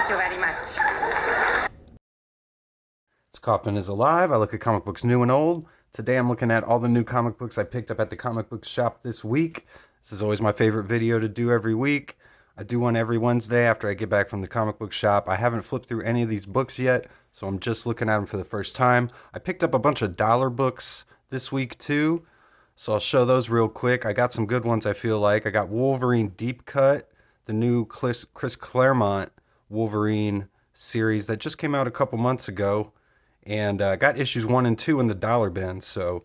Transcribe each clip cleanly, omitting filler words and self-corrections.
Thank you very much. It's Kaufman is Alive. I look at comic books new and old. Today I'm looking at all the new comic books I picked up at the comic book shop this week. This is always my favorite video to do every week. I do one every Wednesday after I get back from the comic book shop. I haven't flipped through any of these books yet, so I'm just looking at them for the first time. I picked up a bunch of dollar books this week too, so I'll show those real quick. I got some good ones I feel like. I got Wolverine Deep Cut, the new Chris Claremont Wolverine series that just came out a couple months ago. And got issues 1 and 2 in the dollar bin, so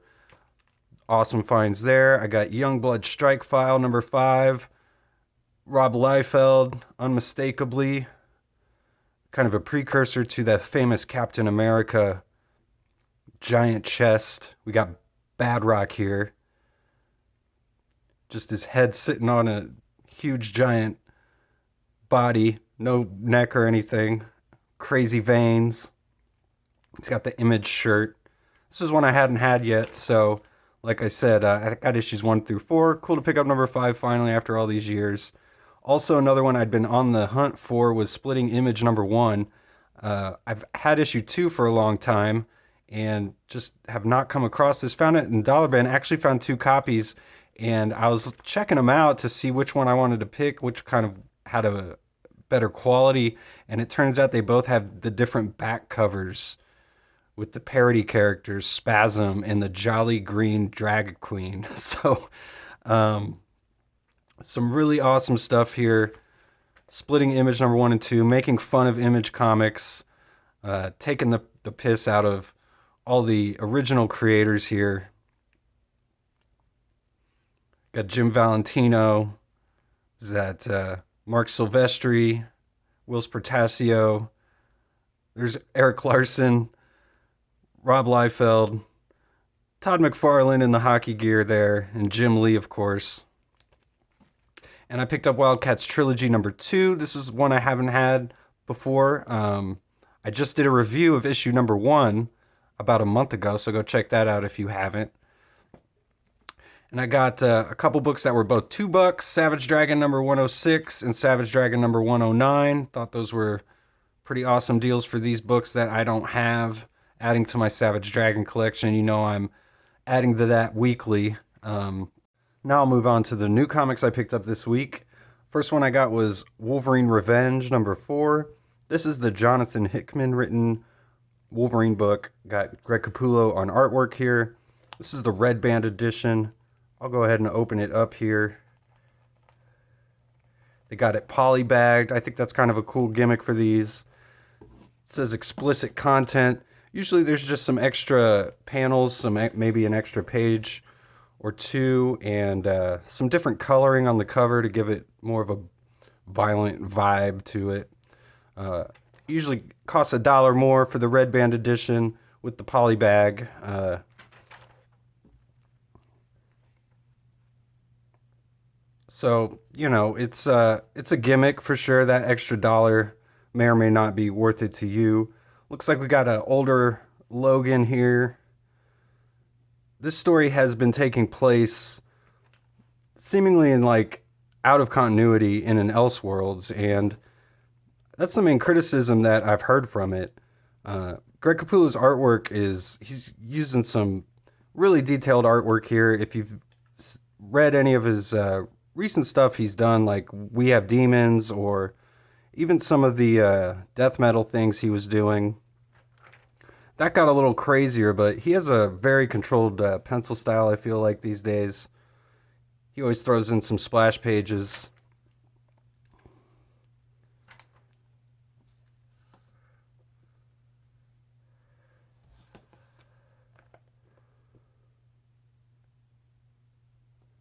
awesome finds there. I got Youngblood Strike File number 5, Rob Liefeld, unmistakably kind of a precursor to the famous Captain America giant chest. We got Badrock here, just his head sitting on a huge giant body, no neck or anything, crazy veins. He's got the Image shirt. This is one I hadn't had yet, so like I said, I got issues 1 through 4. Cool to pick up number 5 finally after all these years. Also, another one I'd been on the hunt for was Splitting Image number 1. I've had issue 2 for a long time and just have not come across this. Found it in Dollar Bin. Actually found 2 copies, and I was checking them out to see which one I wanted to pick, which kind of had a better quality, and it turns out they both have the different back covers with the parody characters Spasm and the Jolly Green Drag Queen. So, some really awesome stuff here. Splitting Image number 1 and 2, making fun of Image Comics, taking the piss out of all the original creators here. Got Jim Valentino, is that Mark Silvestri, Whilce Portacio. There's Eric Larson, Rob Liefeld, Todd McFarlane in the hockey gear there, and Jim Lee, of course. And I picked up Wildcats Trilogy number 2. This was one I haven't had before. I just did a review of issue number 1 about a month ago, so go check that out if you haven't. And I got a couple books that were both $2. Savage Dragon number 106 and Savage Dragon number 109. Thought those were pretty awesome deals for these books that I don't have. Adding to my Savage Dragon collection. You know I'm adding to that weekly. Now I'll move on to the new comics I picked up this week. First one I got was Wolverine Revenge number 4. This is the Jonathan Hickman written Wolverine book. Got Greg Capullo on artwork here. This is the Red Band edition. I'll go ahead and open it up here. They got it polybagged. I think that's kind of a cool gimmick for these. It says explicit content. Usually there's just some extra panels, maybe an extra page or 2, and some different coloring on the cover to give it more of a violent vibe to it. Usually costs $1 more for the Red Band edition with the poly bag. So, you know, it's a gimmick for sure. That extra $1 may or may not be worth it to you. Looks like we got an older Logan here. This story has been taking place seemingly in like out of continuity in an Elseworlds, and that's the main criticism that I've heard from it. Greg Capullo's artwork he's using some really detailed artwork here. If you've read any of his recent stuff he's done, like We Have Demons, or even some of the death metal things he was doing, that got a little crazier, but he has a very controlled pencil style, I feel like, these days. He always throws in some splash pages.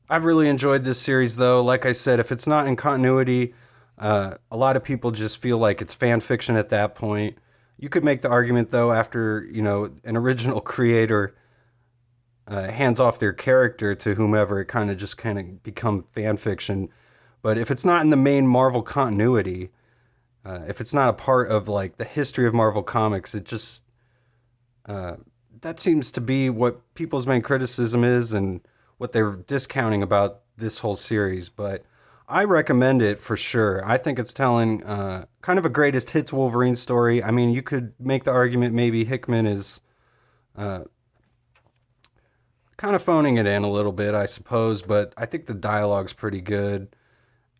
I've really enjoyed this series, though. Like I said, if it's not in continuity, a lot of people just feel like it's fan fiction at that point. You could make the argument, though, after, you know, an original creator hands off their character to whomever, it kind of become fan fiction. But if it's not in the main Marvel continuity, if it's not a part of like the history of Marvel Comics, it just that seems to be what people's main criticism is and what they're discounting about this whole series. But I recommend it for sure. I think it's telling kind of a greatest hits Wolverine story. I mean, you could make the argument maybe Hickman is uh, kind of phoning it in a little bit, I suppose, but I think the dialogue's pretty good,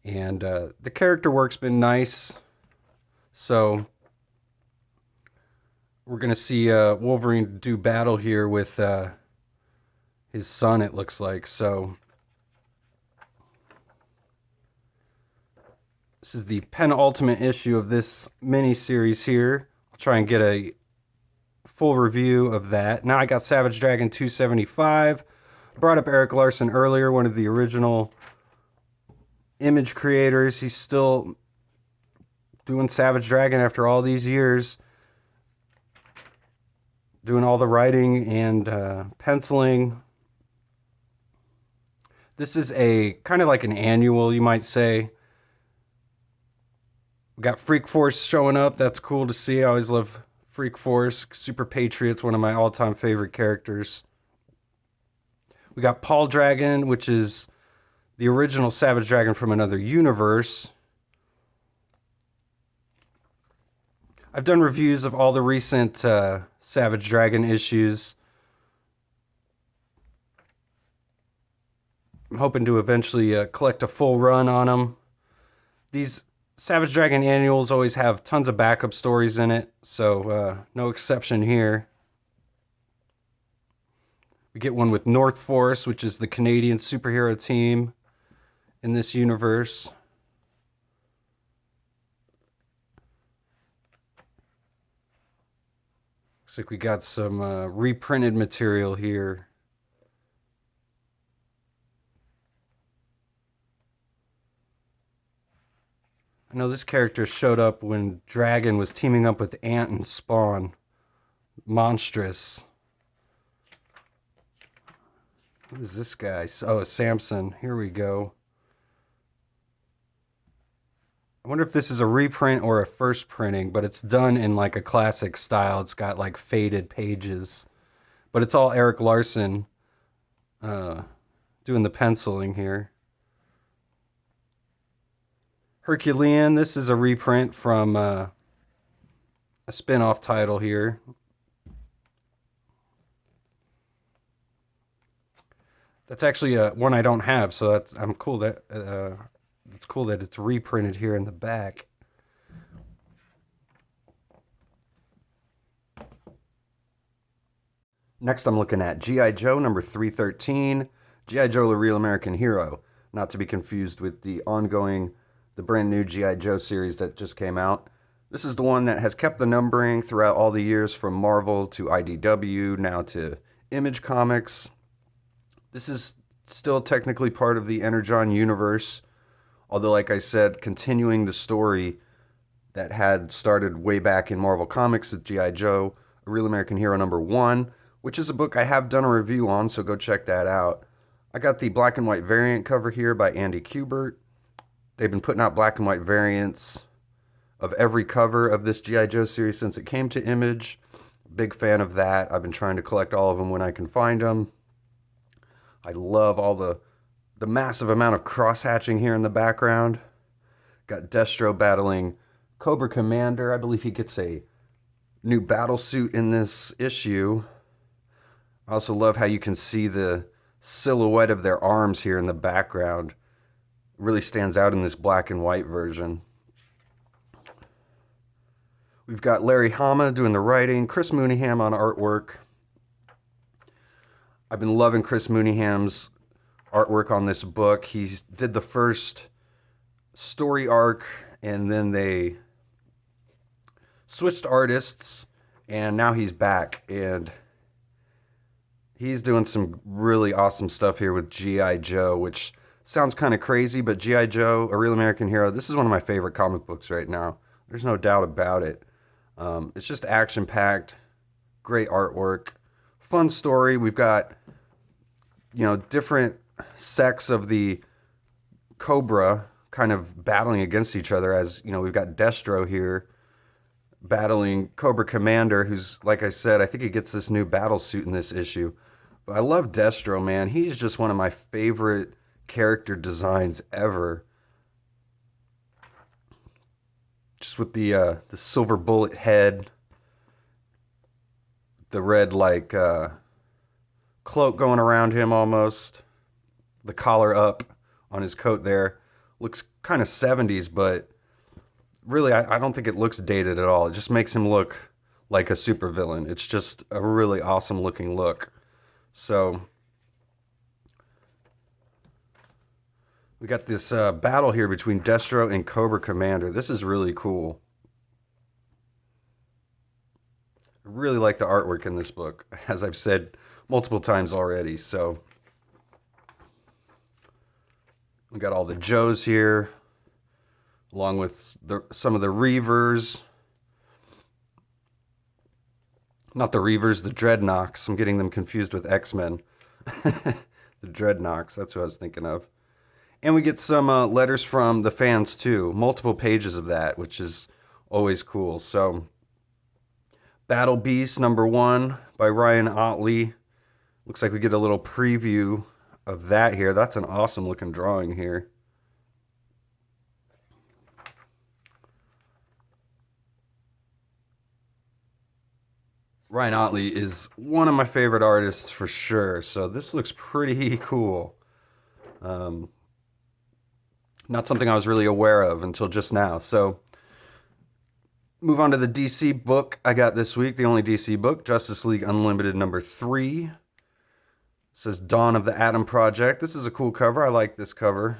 and the character work's been nice. So we're gonna see Wolverine do battle here with his son. It looks like so. This is the penultimate issue of this mini series here. I'll try and get a full review of that. Now I got Savage Dragon 275. Brought up Erik Larsen earlier, one of the original Image creators. He's still doing Savage Dragon after all these years, doing all the writing and penciling. This is a kind of like an annual, you might say. We got Freak Force showing up. That's cool to see. I always love Freak Force. Super Patriot's one of my all-time favorite characters. We got Paul Dragon, which is the original Savage Dragon from another universe. I've done reviews of all the recent Savage Dragon issues. I'm hoping to eventually collect a full run on them. These Savage Dragon annuals always have tons of backup stories in it, so no exception here. We get one with North Force, which is the Canadian superhero team in this universe. Looks like we got some reprinted material here. I know this character showed up when Dragon was teaming up with Ant and Spawn. Monstrous. Who is this guy? Oh, Samson. Here we go. I wonder if this is a reprint or a first printing, but it's done in like a classic style. It's got like faded pages, but it's all Erik Larsen doing the penciling here. Herculean, this is a reprint from a spin-off title here. That's actually one I don't have, so I'm cool that it's cool that it's reprinted here in the back. Next, I'm looking at G.I. Joe number 313, G.I. Joe: The Real American Hero, not to be confused with the brand new G.I. Joe series that just came out. This is the one that has kept the numbering throughout all the years from Marvel to IDW, now to Image Comics. This is still technically part of the Energon universe, although, like I said, continuing the story that had started way back in Marvel Comics with G.I. Joe: A Real American Hero number 1, which is a book I have done a review on, so go check that out. I got the black and white variant cover here by Andy Kubert. They've been putting out black and white variants of every cover of this G.I. Joe series since it came to Image. Big fan of that. I've been trying to collect all of them when I can find them. I love all the massive amount of cross-hatching here in the background. Got Destro battling Cobra Commander. I believe he gets a new battle suit in this issue. I also love how you can see the silhouette of their arms here in the background. It really stands out in this black and white version. We've got Larry Hama doing the writing, Chris Mooneyham on artwork. I've been loving Chris Mooneyham's artwork on this book. He did the first story arc, and then they switched artists, and now he's back, and he's doing some really awesome stuff here with G.I. Joe, which sounds kind of crazy, but G.I. Joe: A Real American Hero, this is one of my favorite comic books right now. There's no doubt about it. It's just action-packed, great artwork, fun story. We've got, different sects of the Cobra kind of battling against each other, as, we've got Destro here battling Cobra Commander, who's, like I said, I think he gets this new battle suit in this issue. But I love Destro, man. He's just one of my favorite character designs ever. just with the silver bullet head, the red like cloak going around him almost, the collar up on his coat there. Looks kind of 70s, but really I don't think it looks dated at all. It just makes him look like a supervillain. It's just a really awesome looking look. So we got this battle here between Destro and Cobra Commander. This is really cool. I really like the artwork in this book, as I've said multiple times already. So we got all the Joes here, along with some of the Reavers. Not the Reavers, the Dreadnoks. I'm getting them confused with X-Men. The Dreadnoks, that's what I was thinking of. And we get some letters from the fans too. Multiple pages of that, which is always cool. So, Battle Beast #1 by Ryan Ottley. Looks like we get a little preview of that here. That's an awesome looking drawing here. Ryan Ottley is one of my favorite artists for sure. So this looks pretty cool. Not something I was really aware of until just now. So move on to the DC book I got this week. The only DC book, Justice League Unlimited #3. It says Dawn of the Atom Project. This is a cool cover. I like this cover.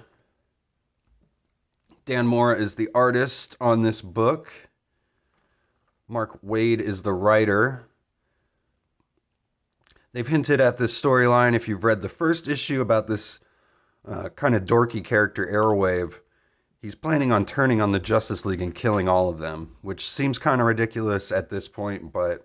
Dan Mora is the artist on this book. Mark Waid is the writer. They've hinted at this storyline, if you've read the first issue, about this kind of dorky character, Arrowwave. He's planning on turning on the Justice League and killing all of them, which seems kind of ridiculous at this point, but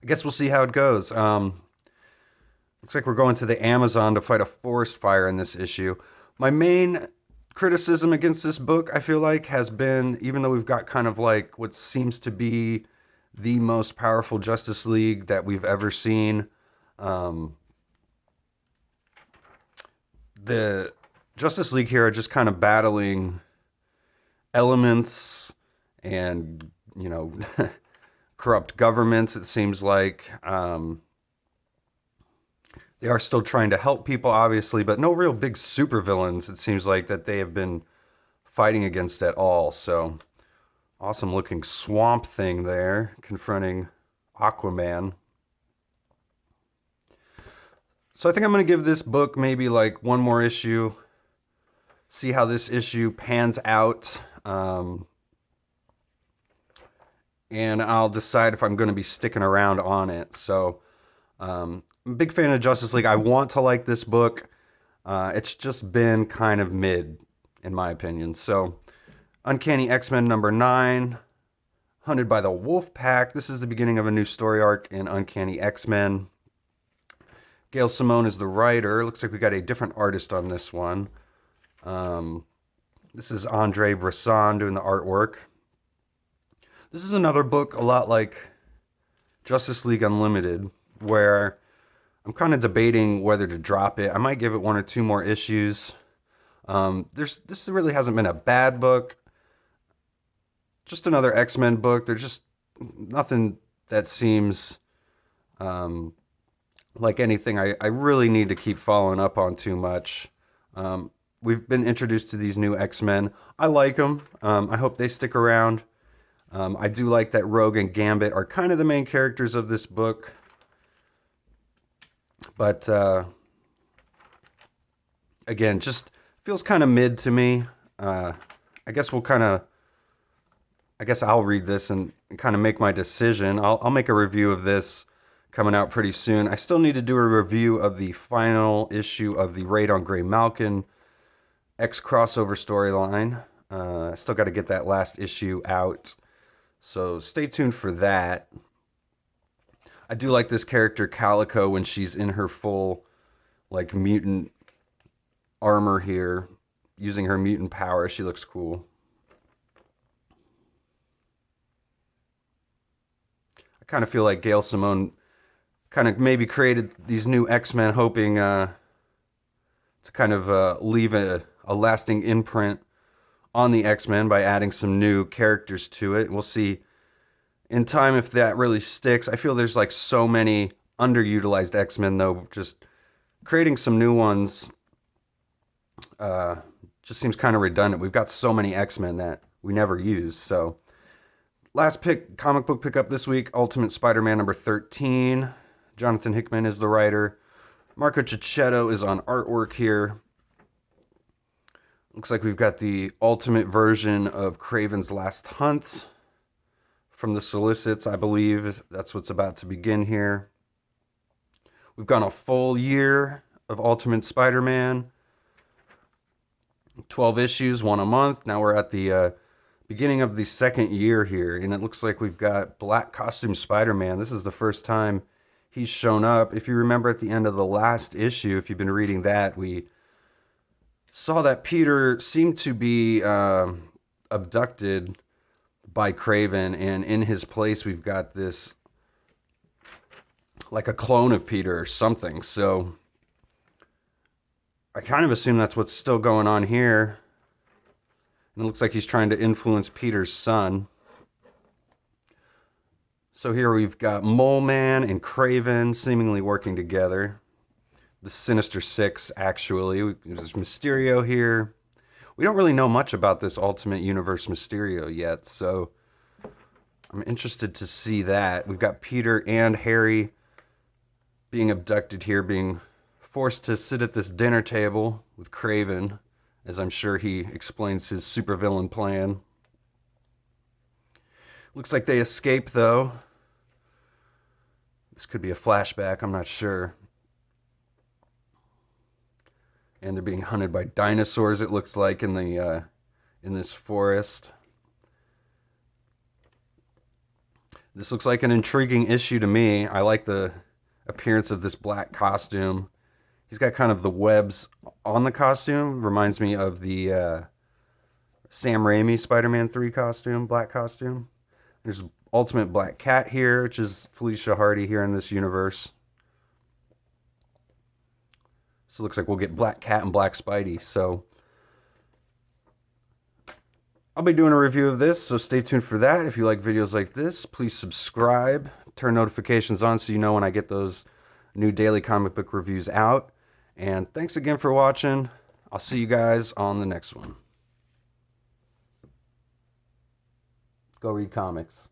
I guess we'll see how it goes. Looks like we're going to the Amazon to fight a forest fire in this issue. My main criticism against this book, I feel like, has been, even though we've got kind of like what seems to be the most powerful Justice League that we've ever seen, the Justice League here are just kind of battling elements and, you know, corrupt governments, it seems like. They are still trying to help people, obviously, but no real big supervillains, it seems like, that they have been fighting against at all. So, awesome looking Swamp Thing there, confronting Aquaman. So I think I'm going to give this book maybe like one more issue, see how this issue pans out, and I'll decide if I'm going to be sticking around on it. So I'm a big fan of Justice League. I want to like this book. It's just been kind of mid, in my opinion. So Uncanny X-Men #9, Hunted by the Wolf Pack. This is the beginning of a new story arc in Uncanny X-Men. Gail Simone is the writer. Looks like we got a different artist on this one. This is Andre Bresson doing the artwork. This is another book a lot like Justice League Unlimited, where I'm kind of debating whether to drop it. I might give it one or two more issues. This really hasn't been a bad book. Just another X-Men book. There's just nothing that seems like anything I really need to keep following up on too much. We've been introduced to these new X-Men. I like them. I hope they stick around. I do like that Rogue and Gambit are kind of the main characters of this book. But, again, just feels kind of mid to me. I guess I'll read this and kind of make my decision. I'll make a review of this coming out pretty soon. I still need to do a review of the final issue of the Raid on Grey Malkin X crossover storyline. I still got to get that last issue out. So stay tuned for that. I do like this character Calico when she's in her full like mutant armor here, using her mutant power. She looks cool. I kind of feel like Gail Simone kind of maybe created these new X-Men hoping to kind of leave a lasting imprint on the X-Men by adding some new characters to it. We'll see in time if that really sticks. I feel there's like so many underutilized X-Men, though. Just creating some new ones just seems kind of redundant. We've got so many X-Men that we never use. So last comic book pickup this week, Ultimate Spider-Man number 13. Jonathan Hickman is the writer. Marco Checchetto is on artwork here. Looks like we've got the ultimate version of Kraven's Last Hunt from the solicits, I believe. That's what's about to begin here. We've gone a full year of Ultimate Spider-Man. 12 issues, one a month. Now we're at the beginning of the second year here, and it looks like we've got Black Costume Spider-Man. This is the first time he's shown up. If you remember at the end of the last issue, if you've been reading that, we saw that Peter seemed to be abducted by Kraven, and in his place we've got this, like a clone of Peter or something. So I kind of assume that's what's still going on here. And it looks like he's trying to influence Peter's son. So here we've got Mole Man and Kraven seemingly working together. The Sinister Six, actually. There's Mysterio here. We don't really know much about this Ultimate Universe Mysterio yet, so I'm interested to see that. We've got Peter and Harry being abducted here, being forced to sit at this dinner table with Kraven, as I'm sure he explains his supervillain plan. Looks like they escape, though. This could be a flashback, I'm not sure. And they're being hunted by dinosaurs, it looks like, in this forest. This looks like an intriguing issue to me. I like the appearance of this black costume. He's got kind of the webs on the costume. Reminds me of the Sam Raimi Spider-Man 3 costume, black costume. There's Ultimate Black Cat here, which is Felicia Hardy here in this universe. So it looks like we'll get Black Cat and Black Spidey. So I'll be doing a review of this, so stay tuned for that. If you like videos like this, please subscribe. Turn notifications on so you know when I get those new daily comic book reviews out. And thanks again for watching. I'll see you guys on the next one. Go read comics.